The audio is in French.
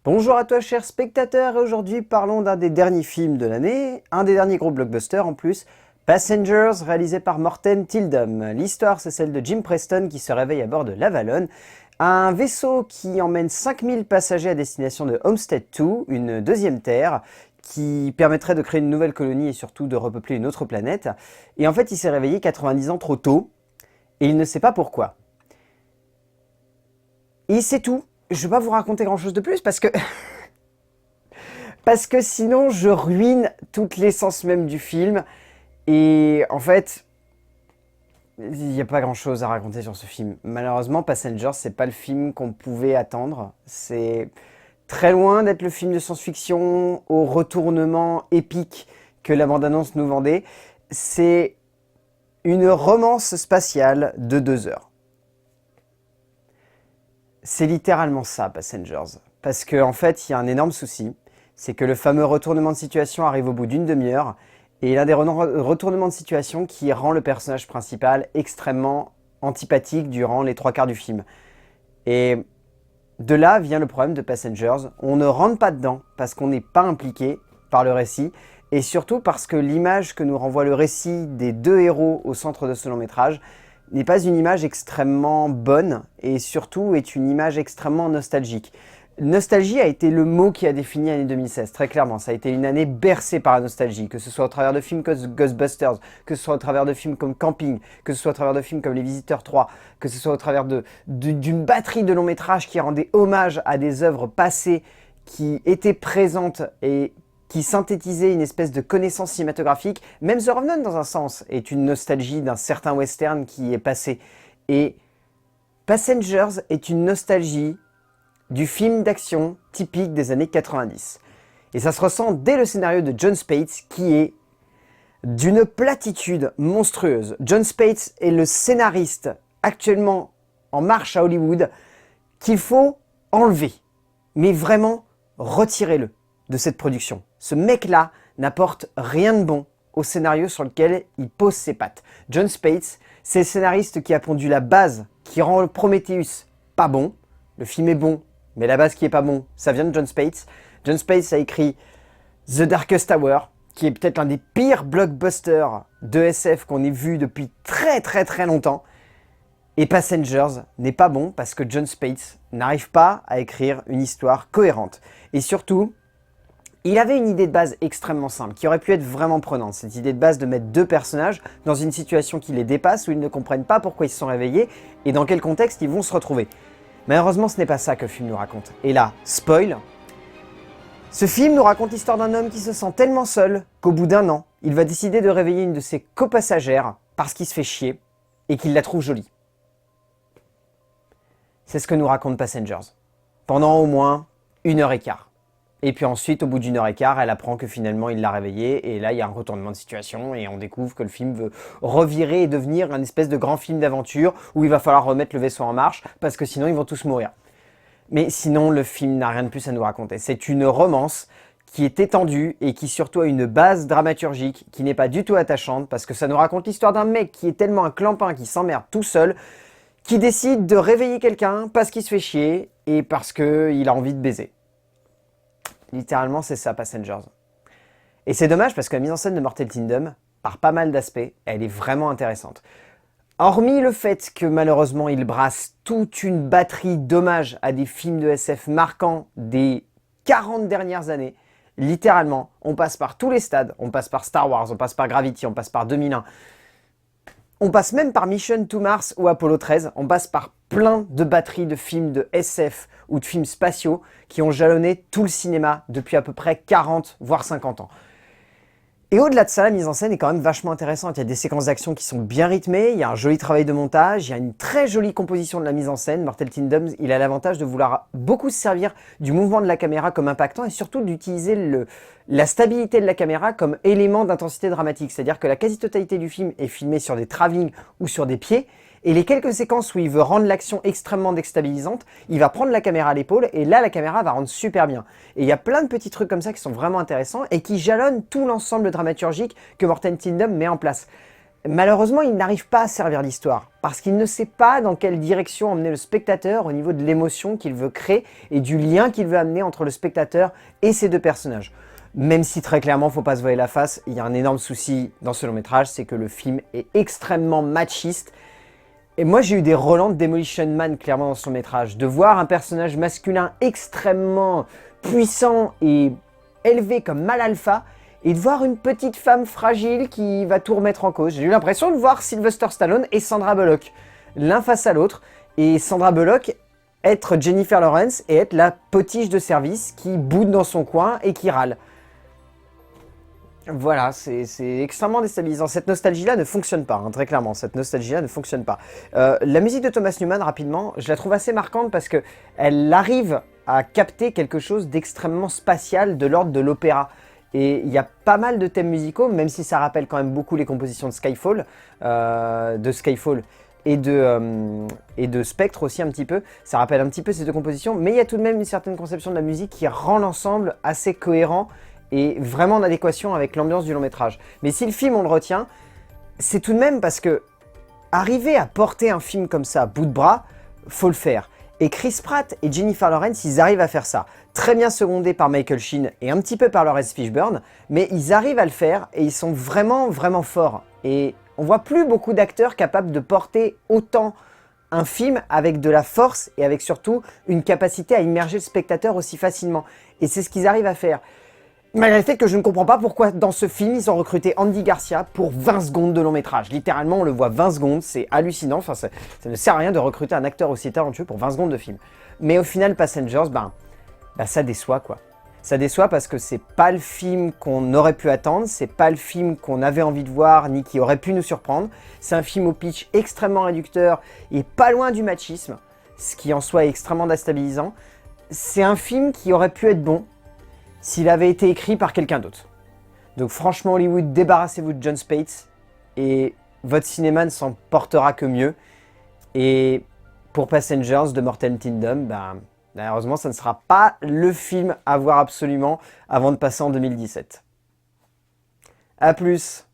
Bonjour à toi chers spectateurs, et aujourd'hui parlons d'un des derniers films de l'année, un des derniers gros blockbusters en plus, Passengers, réalisé par Morten Tyldum. L'histoire c'est celle de Jim Preston qui se réveille à bord de l'Avalon, un vaisseau qui emmène 5000 passagers à destination de Homestead 2, une deuxième terre, qui permettrait de créer une nouvelle colonie et surtout de repeupler une autre planète. Et en fait il s'est réveillé 90 ans trop tôt, et il ne sait pas pourquoi. Et c'est tout. Je ne vais pas vous raconter grand chose de plus parce que sinon je ruine toute l'essence même du film. Et en fait, il n'y a pas grand chose à raconter sur ce film. Malheureusement, Passengers, c'est pas le film qu'on pouvait attendre. C'est très loin d'être le film de science-fiction au retournement épique que la bande-annonce nous vendait. C'est une romance spatiale de 2 heures. C'est littéralement ça, Passengers. Parce qu'en fait, il y a un énorme souci. C'est que le fameux retournement de situation arrive au bout d'une demi-heure. Et l'un des retournements de situation qui rend le personnage principal extrêmement antipathique durant les 3/4 du film. Et de là vient le problème de Passengers. On ne rentre pas dedans parce qu'on n'est pas impliqué par le récit. Et surtout parce que l'image que nous renvoie le récit des deux héros au centre de ce long métrage n'est pas une image extrêmement bonne et surtout est une image extrêmement nostalgique. Nostalgie a été le mot qui a défini l'année 2016, très clairement. Ça a été une année bercée par la nostalgie, que ce soit au travers de films comme Ghostbusters, que ce soit au travers de films comme Camping, que ce soit au travers de films comme Les Visiteurs 3, que ce soit au travers d'une batterie de longs métrages qui rendait hommage à des œuvres passées qui étaient présentes et qui synthétisait une espèce de connaissance cinématographique. Même The Revenant, dans un sens, est une nostalgie d'un certain western qui est passé. Et Passengers est une nostalgie du film d'action typique des années 90. Et ça se ressent dès le scénario de Jon Spaihts, qui est d'une platitude monstrueuse. Jon Spaihts est le scénariste actuellement en marche à Hollywood qu'il faut enlever. Mais vraiment, retirez-le de cette production. Ce mec-là n'apporte rien de bon au scénario sur lequel il pose ses pattes. Jon Spaihts, c'est le scénariste qui a pondu la base qui rend le Prometheus pas bon. Le film est bon, mais la base qui est pas bon, ça vient de Jon Spaihts. Jon Spaihts a écrit The Darkest Tower, qui est peut-être l'un des pires blockbusters de SF qu'on ait vu depuis très longtemps. Et Passengers n'est pas bon parce que Jon Spaihts n'arrive pas à écrire une histoire cohérente. Et surtout, il avait une idée de base extrêmement simple, qui aurait pu être vraiment prenante. Cette idée de base de mettre deux personnages dans une situation qui les dépasse, où ils ne comprennent pas pourquoi ils se sont réveillés et dans quel contexte ils vont se retrouver. Malheureusement, ce n'est pas ça que le film nous raconte. Et là, spoil, ce film nous raconte l'histoire d'un homme qui se sent tellement seul qu'au bout d'1 an, il va décider de réveiller une de ses copassagères parce qu'il se fait chier et qu'il la trouve jolie. C'est ce que nous raconte Passengers. Pendant au moins 1h15. Et puis ensuite, au bout d'1h15, elle apprend que finalement il l'a réveillée. Et là, il y a un retournement de situation et on découvre que le film veut revirer et devenir un espèce de grand film d'aventure où il va falloir remettre le vaisseau en marche parce que sinon ils vont tous mourir. Mais sinon, le film n'a rien de plus à nous raconter. C'est une romance qui est étendue et qui surtout a une base dramaturgique qui n'est pas du tout attachante parce que ça nous raconte l'histoire d'un mec qui est tellement un clampin qui s'emmerde tout seul qui décide de réveiller quelqu'un parce qu'il se fait chier et parce qu'il a envie de baiser. Littéralement, c'est ça, Passengers. Et c'est dommage parce que la mise en scène de Morten Tyldum, par pas mal d'aspects, elle est vraiment intéressante. Hormis le fait que malheureusement, il brasse toute une batterie d'hommages à des films de SF marquants des 40 dernières années, littéralement, on passe par tous les stades, on passe par Star Wars, on passe par Gravity, on passe par 2001, on passe même par Mission to Mars ou Apollo 13, on passe par plein de batteries de films de SF ou de films spatiaux qui ont jalonné tout le cinéma depuis à peu près 40 voire 50 ans. Et au-delà de ça, la mise en scène est quand même vachement intéressante. Il y a des séquences d'action qui sont bien rythmées, il y a un joli travail de montage, il y a une très jolie composition de la mise en scène. Morten Tyldum, il a l'avantage de vouloir beaucoup se servir du mouvement de la caméra comme impactant et surtout d'utiliser la stabilité de la caméra comme élément d'intensité dramatique. C'est-à-dire que la quasi-totalité du film est filmée sur des travelling ou sur des pieds. Et les quelques séquences où il veut rendre l'action extrêmement déstabilisante, il va prendre la caméra à l'épaule et là la caméra va rendre super bien. Et il y a plein de petits trucs comme ça qui sont vraiment intéressants et qui jalonnent tout l'ensemble dramaturgique que Morten Tyldum met en place. Malheureusement, il n'arrive pas à servir l'histoire, parce qu'il ne sait pas dans quelle direction emmener le spectateur au niveau de l'émotion qu'il veut créer et du lien qu'il veut amener entre le spectateur et ces deux personnages. Même si très clairement, faut pas se voiler la face, il y a un énorme souci dans ce long métrage, c'est que le film est extrêmement machiste. Et moi j'ai eu des relents de Demolition Man clairement dans ce long métrage. De voir un personnage masculin extrêmement puissant et élevé comme mal alpha, et de voir une petite femme fragile qui va tout remettre en cause. J'ai eu l'impression de voir Sylvester Stallone et Sandra Bullock, l'un face à l'autre, et Sandra Bullock être Jennifer Lawrence et être la potiche de service qui boude dans son coin et qui râle. Voilà, c'est extrêmement déstabilisant. Cette nostalgie-là ne fonctionne pas, hein, très clairement. Cette nostalgie-là ne fonctionne pas. La musique de Thomas Newman, rapidement, je la trouve assez marquante parce qu'elle arrive à capter quelque chose d'extrêmement spatial de l'ordre de l'opéra. Et il y a pas mal de thèmes musicaux, même si ça rappelle quand même beaucoup les compositions de Skyfall et de Spectre aussi un petit peu. Ça rappelle un petit peu ces deux compositions, mais il y a tout de même une certaine conception de la musique qui rend l'ensemble assez cohérent et vraiment en adéquation avec l'ambiance du long métrage. Mais si le film on le retient, c'est tout de même parce que arriver à porter un film comme ça à bout de bras, faut le faire. Et Chris Pratt et Jennifer Lawrence, ils arrivent à faire ça. Très bien secondés par Michael Sheen et un petit peu par Laurence Fishburne, mais ils arrivent à le faire et ils sont vraiment, vraiment forts. Et on voit plus beaucoup d'acteurs capables de porter autant un film avec de la force et avec surtout une capacité à immerger le spectateur aussi facilement. Et c'est ce qu'ils arrivent à faire. Malgré le fait que je ne comprends pas pourquoi dans ce film ils ont recruté Andy Garcia pour 20 secondes de long métrage. Littéralement on le voit 20 secondes, c'est hallucinant, enfin, ça ne sert à rien de recruter un acteur aussi talentueux pour 20 secondes de film. Mais au final Passengers, ça déçoit quoi. Ça déçoit parce que c'est pas le film qu'on aurait pu attendre, c'est pas le film qu'on avait envie de voir ni qui aurait pu nous surprendre. C'est un film au pitch extrêmement réducteur et pas loin du machisme, ce qui en soi est extrêmement déstabilisant. C'est un film qui aurait pu être bon s'il avait été écrit par quelqu'un d'autre. Donc franchement Hollywood, débarrassez-vous de John Spates et votre cinéma ne s'en portera que mieux. Et pour Passengers de Mortal Kingdom, malheureusement ça ne sera pas le film à voir absolument avant de passer en 2017. A plus.